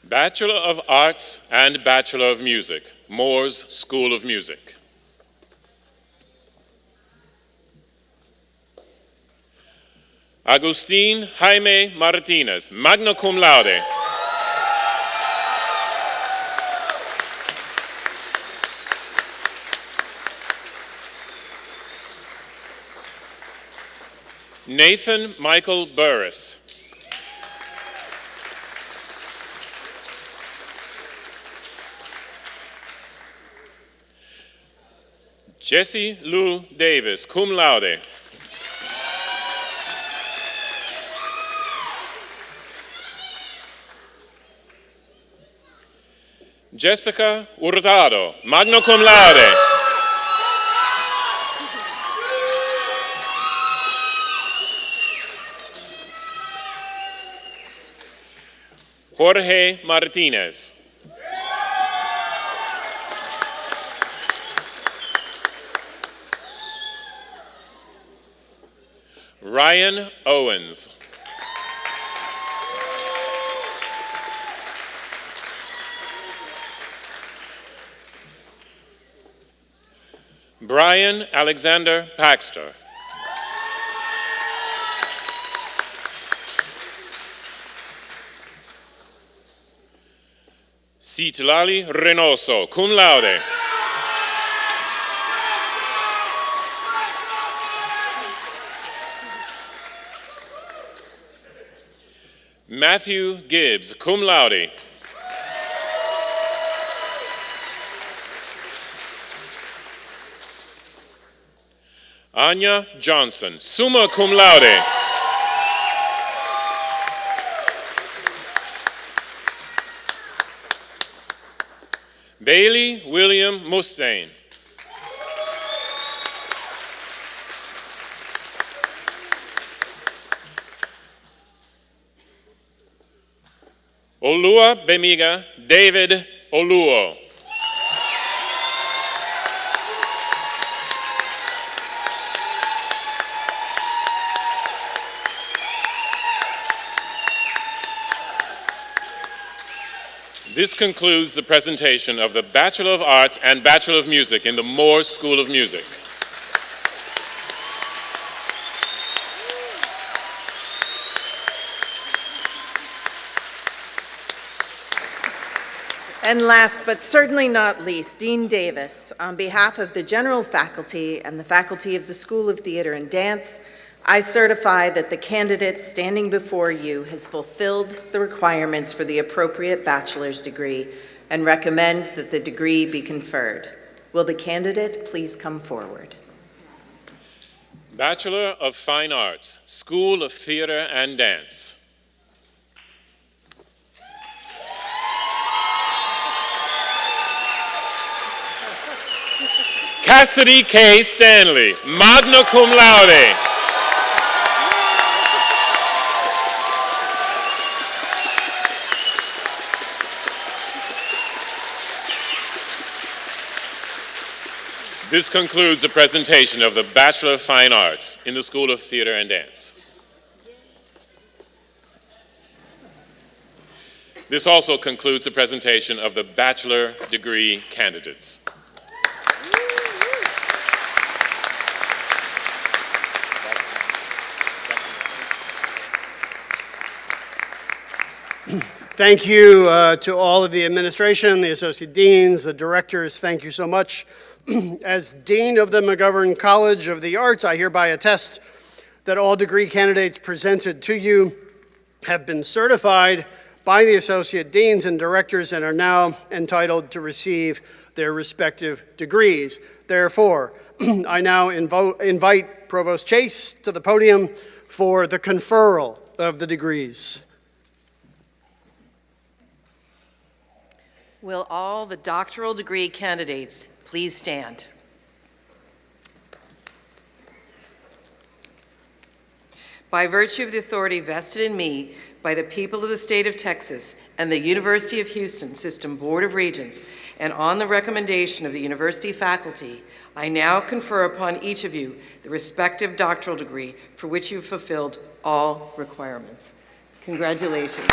Bachelor of Arts and Bachelor of Music, Moore's School of Music. Agustin Jaime Martinez, magna cum laude. Nathan Michael Burris. Jesse Lou Davis, cum laude. Jessica Hurtado, magna cum laude. Jorge Martinez. Ryan Owens. Brian Alexander Paxter. Citlali Reynoso, cum laude. Matthew Gibbs, cum laude. Anya Johnson, summa cum laude. Bailey William Mustaine. Olua Bemiga David Oluo. This concludes the presentation of the Bachelor of Arts and Bachelor of Music in the Moore School of Music. And last but certainly not least, Dean Davis, on behalf of the general faculty and the faculty of the School of Theater and Dance, I certify that the candidate standing before you has fulfilled the requirements for the appropriate bachelor's degree and recommend that the degree be conferred. Will the candidate please come forward? Bachelor of Fine Arts, School of Theater and Dance. Cassidy K. Stanley, magna cum laude. This concludes the presentation of the Bachelor of Fine Arts in the School of Theater and Dance. This also concludes the presentation of the bachelor degree candidates. Thank you to all of the administration, the associate deans, the directors. Thank you so much. As Dean of the McGovern College of the Arts, I hereby attest that all degree candidates presented to you have been certified by the associate deans and directors and are now entitled to receive their respective degrees. Therefore, I now invite Provost Chase to the podium for the conferral of the degrees. Will all the doctoral degree candidates please stand? By virtue of the authority vested in me by the people of the state of Texas and the University of Houston System Board of Regents, and on the recommendation of the university faculty, I now confer upon each of you the respective doctoral degree for which you have fulfilled all requirements. Congratulations.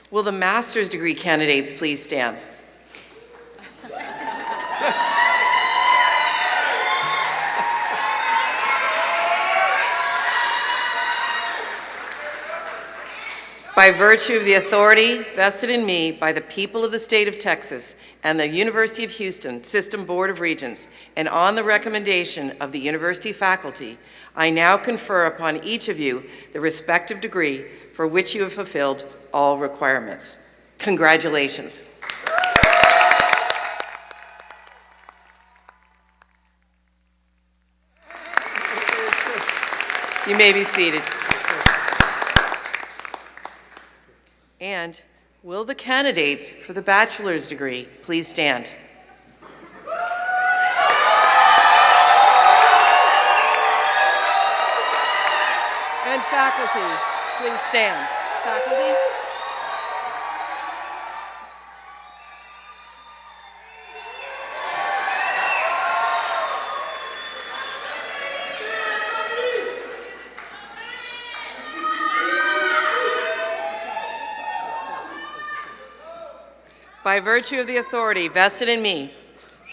Will the master's degree candidates please stand? By virtue of the authority vested in me by the people of the state of Texas and the University of Houston System Board of Regents, and on the recommendation of the university faculty, I now confer upon each of you the respective degree for which you have fulfilled all requirements. Congratulations. You may be seated. And will the candidates for the bachelor's degree please stand? And faculty, please stand. Faculty? By virtue of the authority vested in me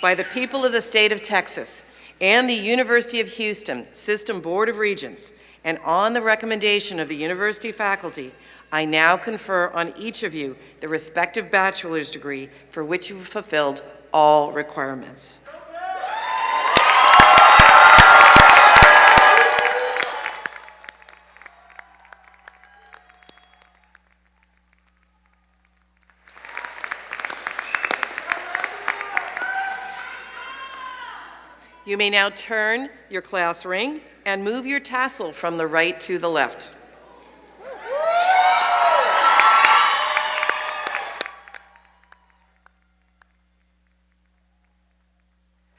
by the people of the state of Texas and the University of Houston System Board of Regents, and on the recommendation of the university faculty, I now confer on each of you the respective bachelor's degree for which you have fulfilled all requirements. You may now turn your class ring and move your tassel from the right to the left.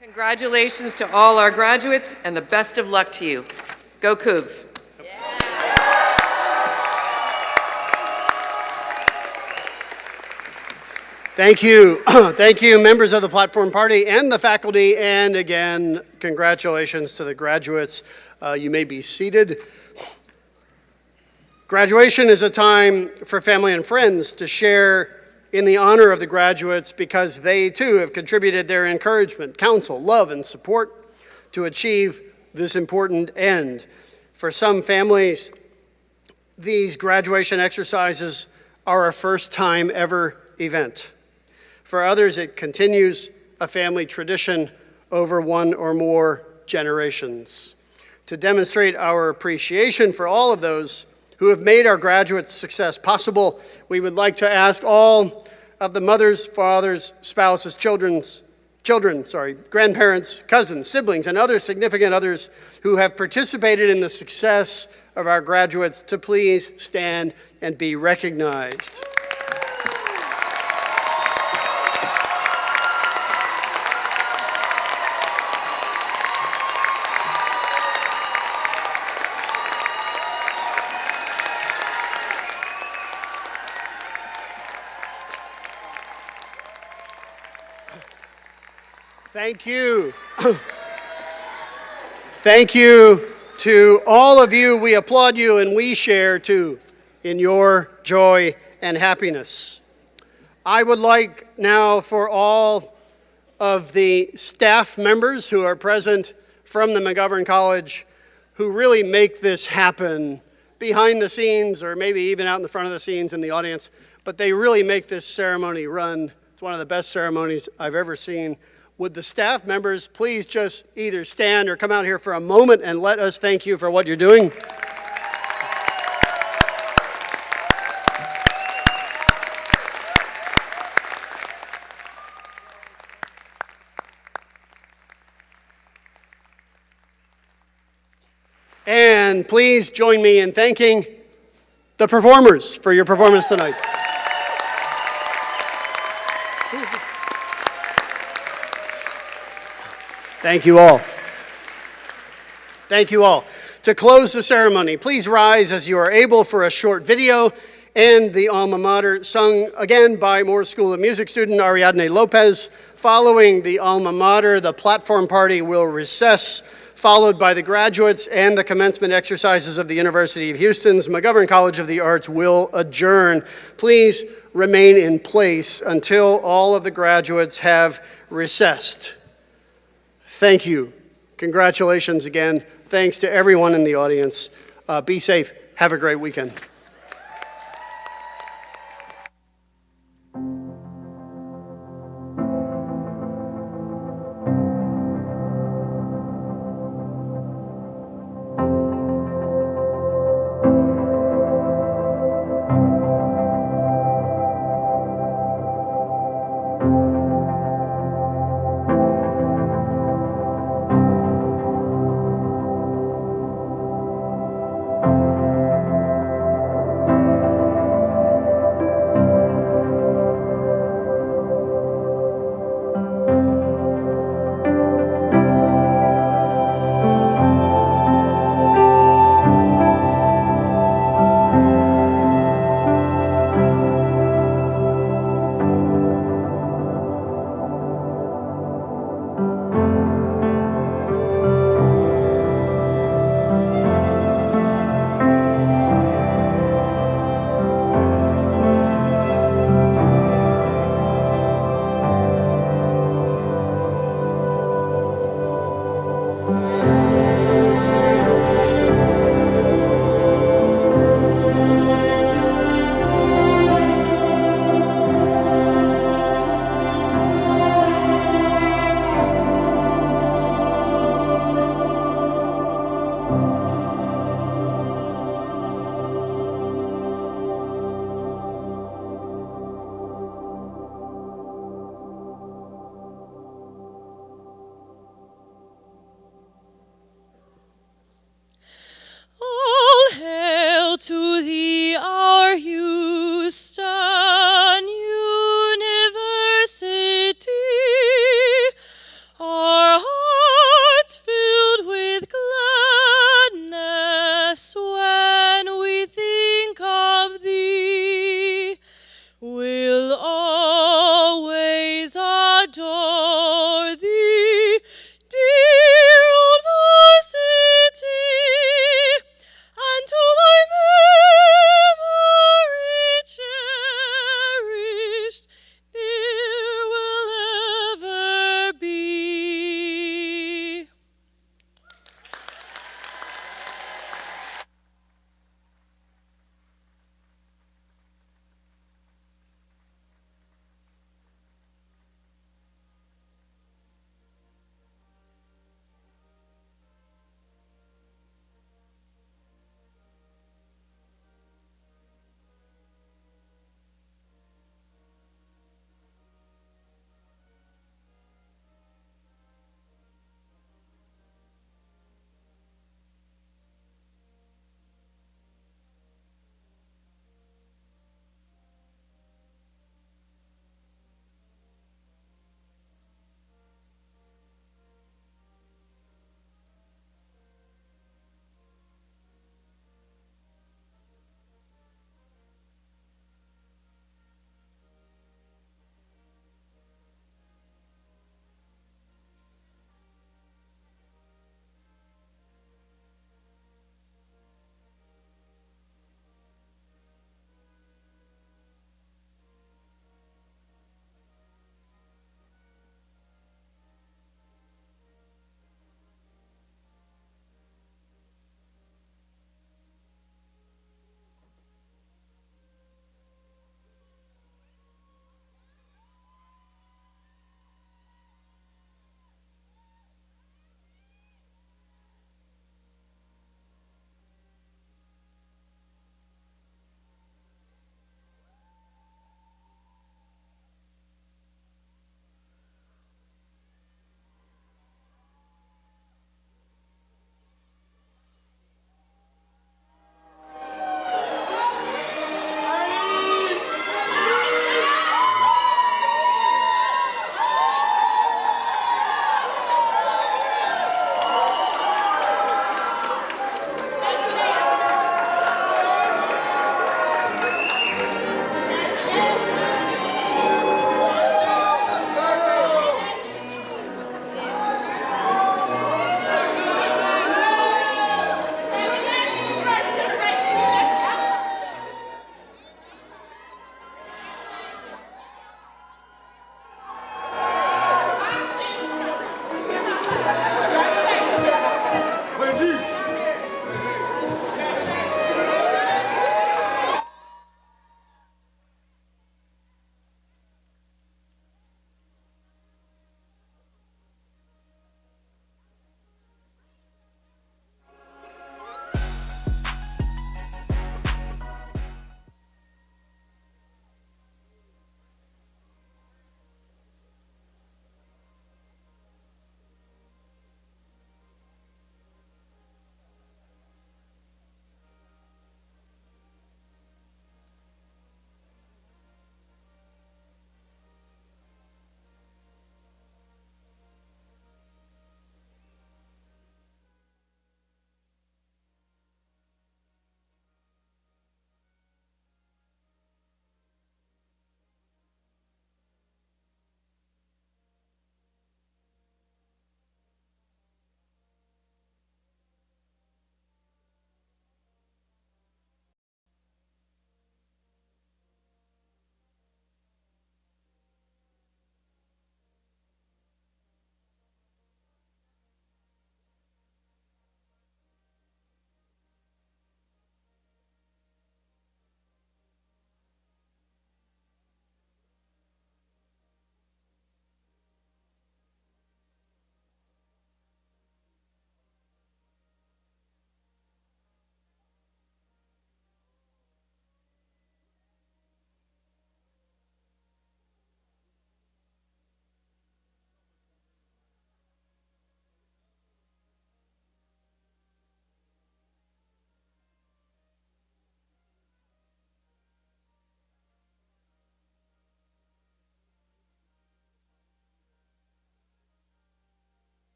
Congratulations to all our graduates and the best of luck to you. Go Cougs. Thank you. Thank you, members of the Platform Party and the faculty. And again, congratulations to the graduates. You may be seated. Graduation is a time for family and friends to share in the honor of the graduates because they too have contributed their encouragement, counsel, love, and support to achieve this important end. For some families, these graduation exercises are a first-time ever event. For others, it continues a family tradition over one or more generations. To demonstrate our appreciation for all of those who have made our graduates' success possible, we would like to ask all of the mothers, fathers, spouses, grandparents, cousins, siblings, and other significant others who have participated in the success of our graduates to please stand and be recognized. Thank you. Thank you to all of you. We applaud you and we share too in your joy and happiness. I would like now for all of the staff members who are present from the McGovern College who really make this happen behind the scenes or maybe even out in the front of the scenes in the audience, but they really make this ceremony run. It's one of the best ceremonies I've ever seen. Would the staff members please just either stand or come out here for a moment and let us thank you for what you're doing? And please join me in thanking the performers for your performance tonight. Thank you all. Thank you all. To close the ceremony, please rise as you are able for a short video and the alma mater sung again by Moores School of Music student Ariadne Lopez. Following the alma mater, the platform party will recess, followed by the graduates and the commencement exercises of the University of Houston's McGovern College of the Arts will adjourn. Please remain in place until all of the graduates have recessed. Thank you. Congratulations again. Thanks to everyone in the audience. Be safe. Have a great weekend.